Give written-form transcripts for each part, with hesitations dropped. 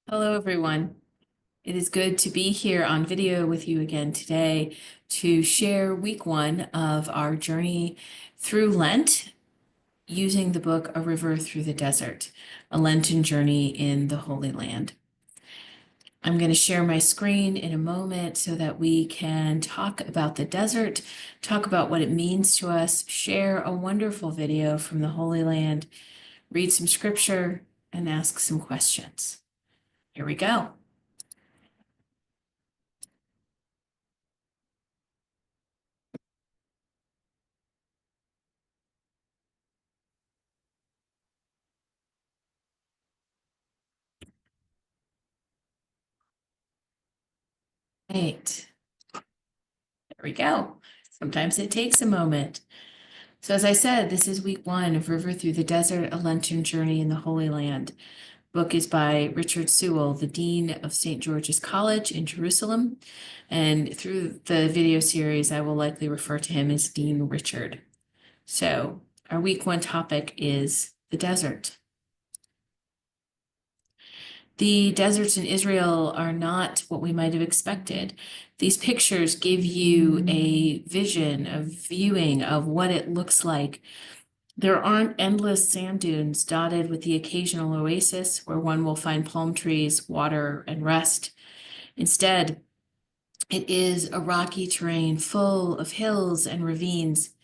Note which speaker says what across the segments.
Speaker 1: Hello, everyone. It is good to be here on video with you again today to share week one of our journey through Lent using the book A River Through the Desert, a Lenten Journey in the Holy Land. I'm going to share my screen in a moment so that we can talk about the desert, talk about what it means to us, share a wonderful video from the Holy Land, read some scripture, and ask some questions. Here we go. Right. There we go. Sometimes it takes a moment. So as I said, this is week one of River Through the Desert, a Lenten Journey in the Holy Land. Book is by Richard Sewell, the Dean of St. George's College in Jerusalem. And through the video series, I will likely refer to him as Dean Richard. So our week one topic is the desert. The deserts in Israel are not what we might have expected. These pictures give you a vision, a viewing of what it looks like. There aren't endless sand dunes dotted with the occasional oasis where one will find palm trees, water, and rest. Instead, it is a rocky terrain full of hills and ravines.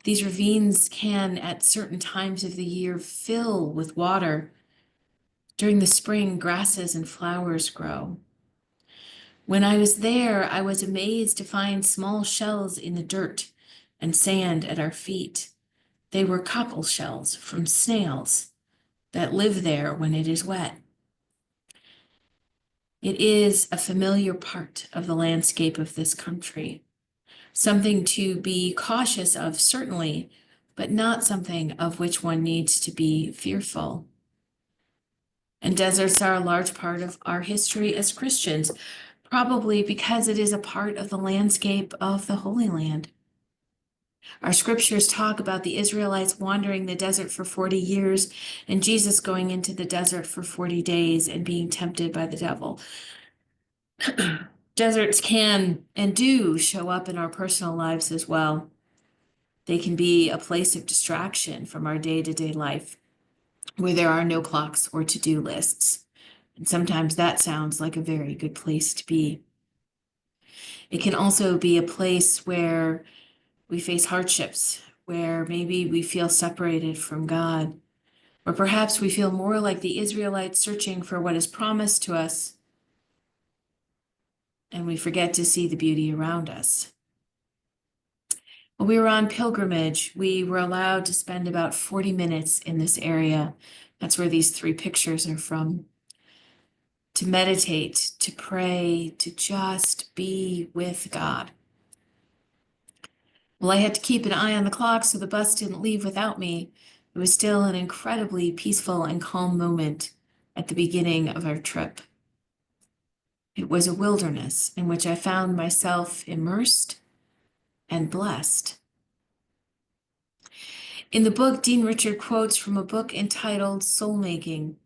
Speaker 1: These ravines can, at certain times of the year, fill with water. During the spring, grasses and flowers grow. When I was there, I was amazed to find small shells in the dirt and sand at our feet. They were cockle shells from snails that live there when it is wet. It is a familiar part of the landscape of this country, something to be cautious of, certainly, but not something of which one needs to be fearful. And deserts are a large part of our history as Christians, probably because it is a part of the landscape of the Holy Land. Our scriptures talk about the Israelites wandering the desert for 40 years and Jesus going into the desert for 40 days and being tempted by the devil. Deserts can and do show up in our personal lives as well. They can be a place of distraction from our day-to-day life where there are no clocks or to-do lists. And sometimes that sounds like a very good place to be. It can also be a place where we face hardships, where maybe we feel separated from God, or perhaps we feel more like the Israelites searching for what is promised to us, and we forget to see the beauty around us. When we were on pilgrimage, we were allowed to spend about 40 minutes in this area. That's where these three pictures are from. To meditate, to pray, to just be with God. Well, I had to keep an eye on the clock so the bus didn't leave without me. It was still an incredibly peaceful and calm moment at the beginning of our trip. It was a wilderness in which I found myself immersed and blessed. In the book, Dean Richard quotes from a book entitled Soul Making,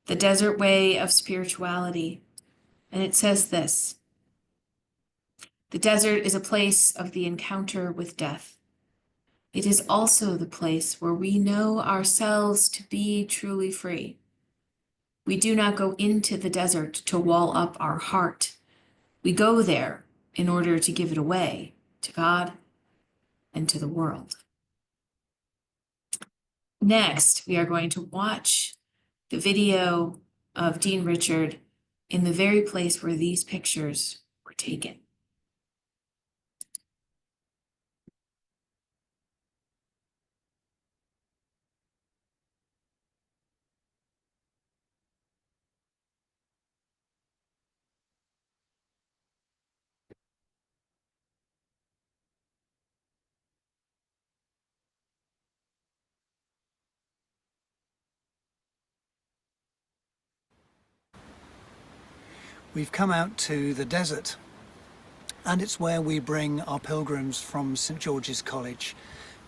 Speaker 1: The Desert Way of Spirituality. And it says this: the desert is a place of the encounter with death. It is also the place where we know ourselves to be truly free. We do not go into the desert to wall up our heart. We go there in order to give it away to God and to the world. Next, we are going to watch the video of Dean Richard in the very place where these pictures were taken.
Speaker 2: We've come out to the desert, and it's where we bring our pilgrims from St. George's College.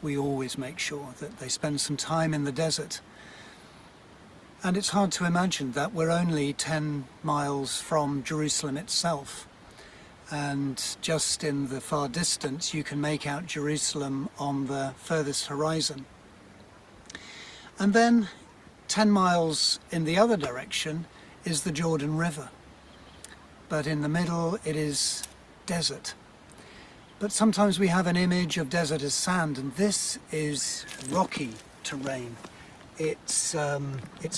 Speaker 2: We always make sure that they spend some time in the desert. And it's hard to imagine that we're only 10 miles from Jerusalem itself. And just in the far distance, you can make out Jerusalem on the furthest horizon. And then 10 miles in the other direction is the Jordan River. But in the middle, it is desert. But sometimes we have an image of desert as sand, and this is rocky terrain. It's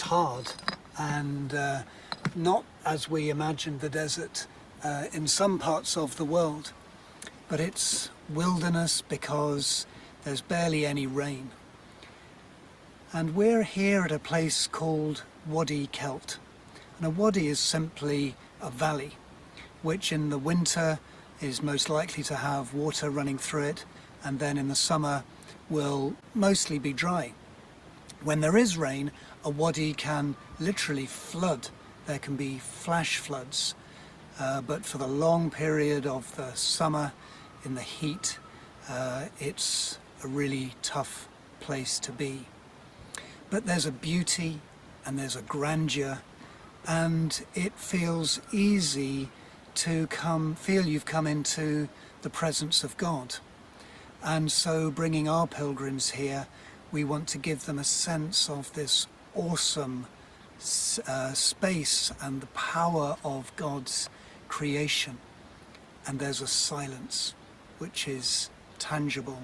Speaker 2: hard, and not as we imagine the desert in some parts of the world, but it's wilderness because there's barely any rain. And we're here at a place called Wadi Kelt. And a wadi is simply a valley, which in the winter is most likely to have water running through it, and then in the summer will mostly be dry. When there is rain, a wadi can literally flood. There can be flash floods, but for the long period of the summer, in the heat, it's a really tough place to be. But there's a beauty and there's a grandeur, and it feels easy to feel you've come into the presence of God. And so bringing our pilgrims here, we want to give them a sense of this awesome space and the power of God's creation. And there's a silence which is tangible.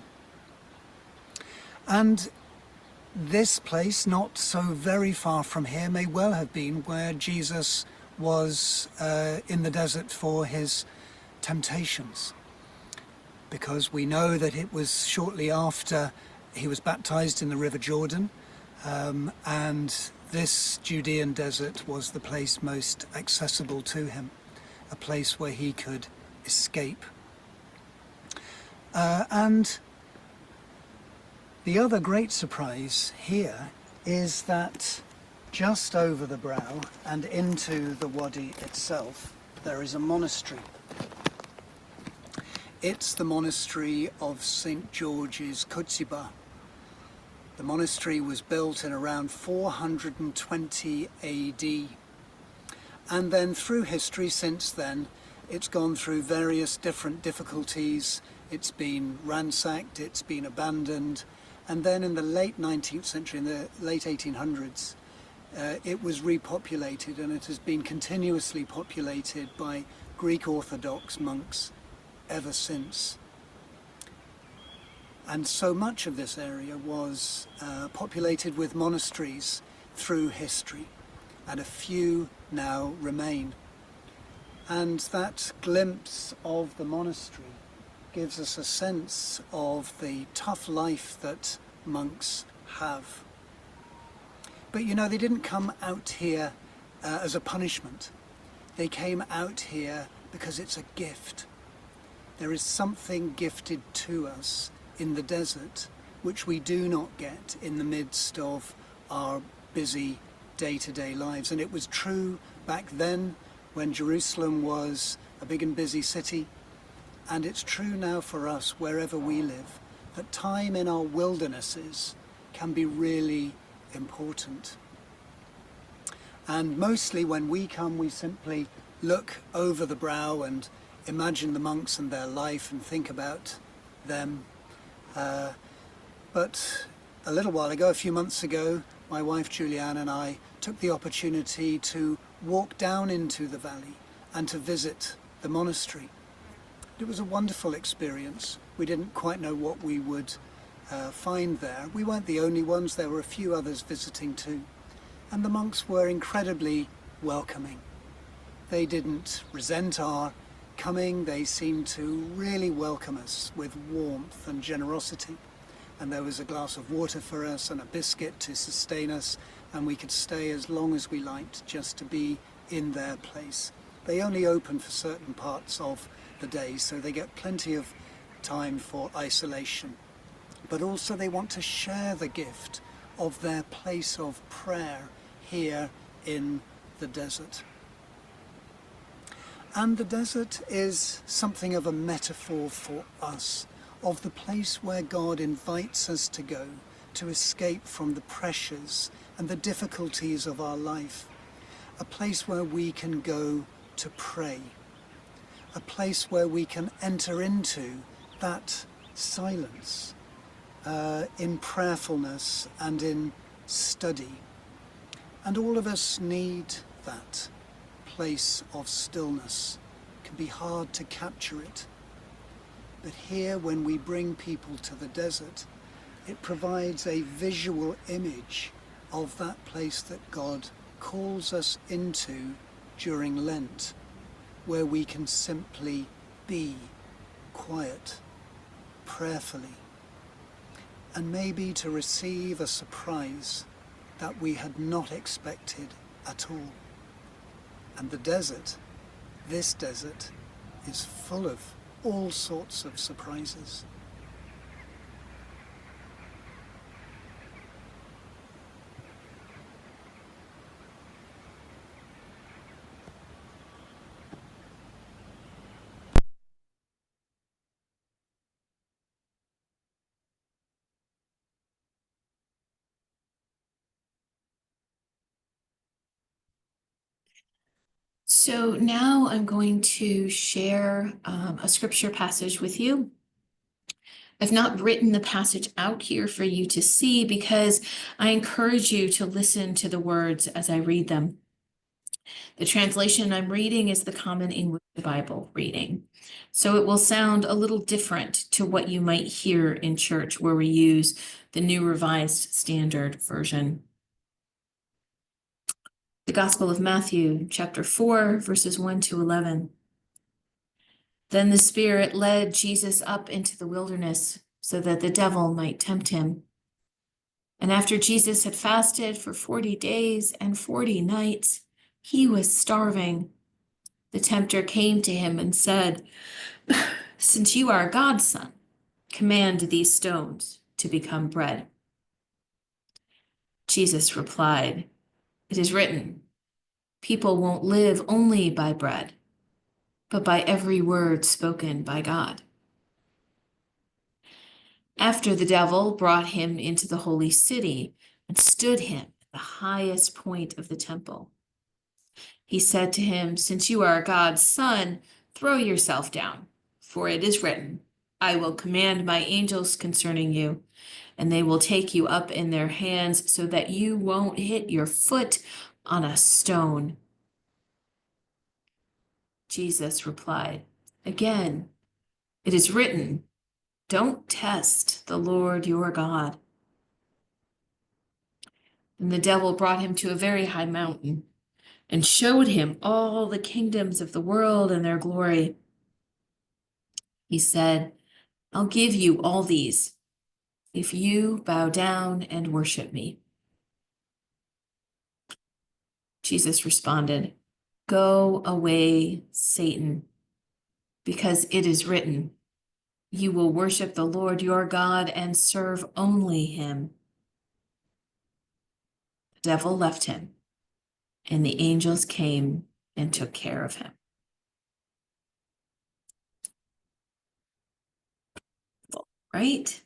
Speaker 2: And this place, not so very far from here, may well have been where Jesus was in the desert for his temptations, because we know that it was shortly after he was baptized in the River Jordan, and this Judean desert was the place most accessible to him, a place where he could escape. And the other great surprise here is that just over the brow and into the wadi itself, there is a monastery. It's the monastery of St. George's Kotsiba. The monastery was built in around 420 AD. And then through history since then, it's gone through various different difficulties. It's been ransacked, it's been abandoned. And then in the late 19th century, in the late 1800s, it was repopulated, and it has been continuously populated by Greek Orthodox monks ever since. And so much of this area was populated with monasteries through history, and a few now remain. And that glimpse of the monastery gives us a sense of the tough life that monks have. But you know, they didn't come out here as a punishment. They came out here because it's a gift. There is something gifted to us in the desert which we do not get in the midst of our busy day-to-day lives. And it was true back then when Jerusalem was a big and busy city. And it's true now for us wherever we live, that time in our wildernesses can be really important. And mostly when we come, we simply look over the brow and imagine the monks and their life and think about them. But a little while ago, a few months ago, my wife Julianne and I took the opportunity to walk down into the valley and to visit the monastery. It was a wonderful experience. We didn't quite know what we would find there. We weren't the only ones, there were a few others visiting too. And the monks were incredibly welcoming. They didn't resent our coming, they seemed to really welcome us with warmth and generosity. And there was a glass of water for us and a biscuit to sustain us, and we could stay as long as we liked just to be in their place. They only open for certain parts of the day, so they get plenty of time for isolation. But also they want to share the gift of their place of prayer here in the desert. And the desert is something of a metaphor for us, of the place where God invites us to go to escape from the pressures and the difficulties of our life, a place where we can go to pray, a place where we can enter into that silence in prayerfulness and in study. And all of us need that place of stillness. It can be hard to capture it. But here, when we bring people to the desert, it provides a visual image of that place that God calls us into during Lent, where we can simply be quiet, prayerfully, and maybe to receive a surprise that we had not expected at all. And the desert, this desert, is full of all sorts of surprises.
Speaker 1: So now I'm going to share a scripture passage with you. I've not written the passage out here for you to see because I encourage you to listen to the words as I read them. The translation I'm reading is the Common English Bible reading, so it will sound a little different to what you might hear in church where we use the New Revised Standard Version. The Gospel of Matthew, chapter 4, verses 1 to 11. Then the Spirit led Jesus up into the wilderness so that the devil might tempt him. And after Jesus had fasted for 40 days and 40 nights, he was starving. The tempter came to him and said, "Since you are God's son, command these stones to become bread." Jesus replied, "It is written, people won't live only by bread, but by every word spoken by God." After the devil brought him into the holy city and stood him at the highest point of the temple, he said to him, "Since you are God's son, throw yourself down, for it is written, I will command my angels concerning you, and they will take you up in their hands so that you won't hit your foot on a stone." Jesus replied, "Again, it is written, don't test the Lord your God." And the devil brought him to a very high mountain and showed him all the kingdoms of the world and their glory. He said, "I'll give you all these if you bow down and worship me." Jesus responded, "Go away, Satan, because it is written, you will worship the Lord your God and serve only him." The devil left him, and the angels came and took care of him. Right?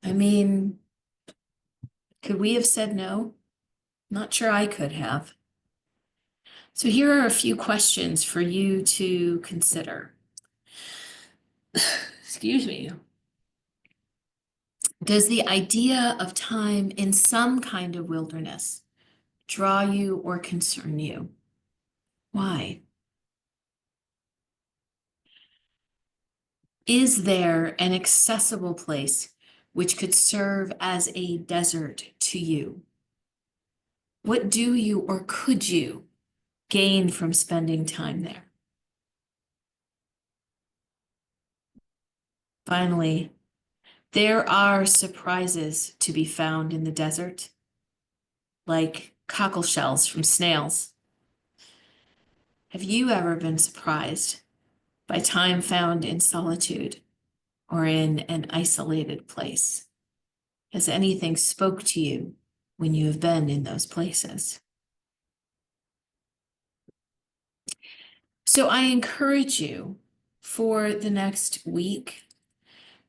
Speaker 1: I mean, could we have said no? Not sure I could have. So here are a few questions for you to consider. Excuse me. Does the idea of time in some kind of wilderness draw you or concern you? Why? Is there an accessible place which could serve as a desert to you? What do you or could you gain from spending time there? Finally, there are surprises to be found in the desert, like cockle shells from snails. Have you ever been surprised by time found in solitude or in an isolated place? Has anything spoke to you when you have been in those places? So I encourage you for the next week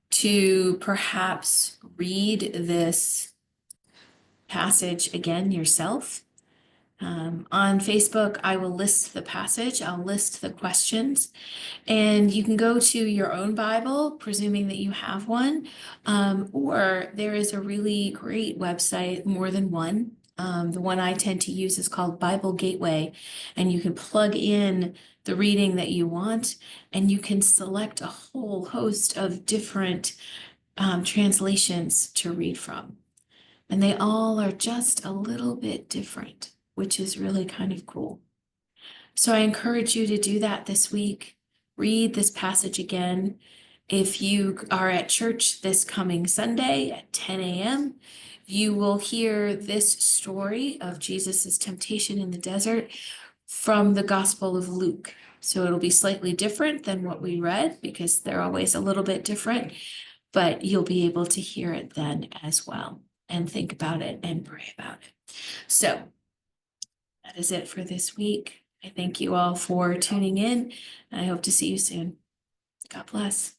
Speaker 1: to perhaps read this passage again yourself. On Facebook, I will list the passage, I'll list the questions, and you can go to your own Bible, presuming that you have one, or there is a really great website, more than one. The one I tend to use is called Bible Gateway, and you can plug in the reading that you want, and you can select a whole host of different translations to read from. And they all are just a little bit different, which is really kind of cool. So I encourage you to do that this week. Read this passage again. If you are at church this coming Sunday at 10 a.m., you will hear this story of Jesus's temptation in the desert from the Gospel of Luke. So it'll be slightly different than what we read because they're always a little bit different, but you'll be able to hear it then as well and think about it and pray about it. So that is it for this week. I thank you all for tuning in, and I hope to see you soon. God bless.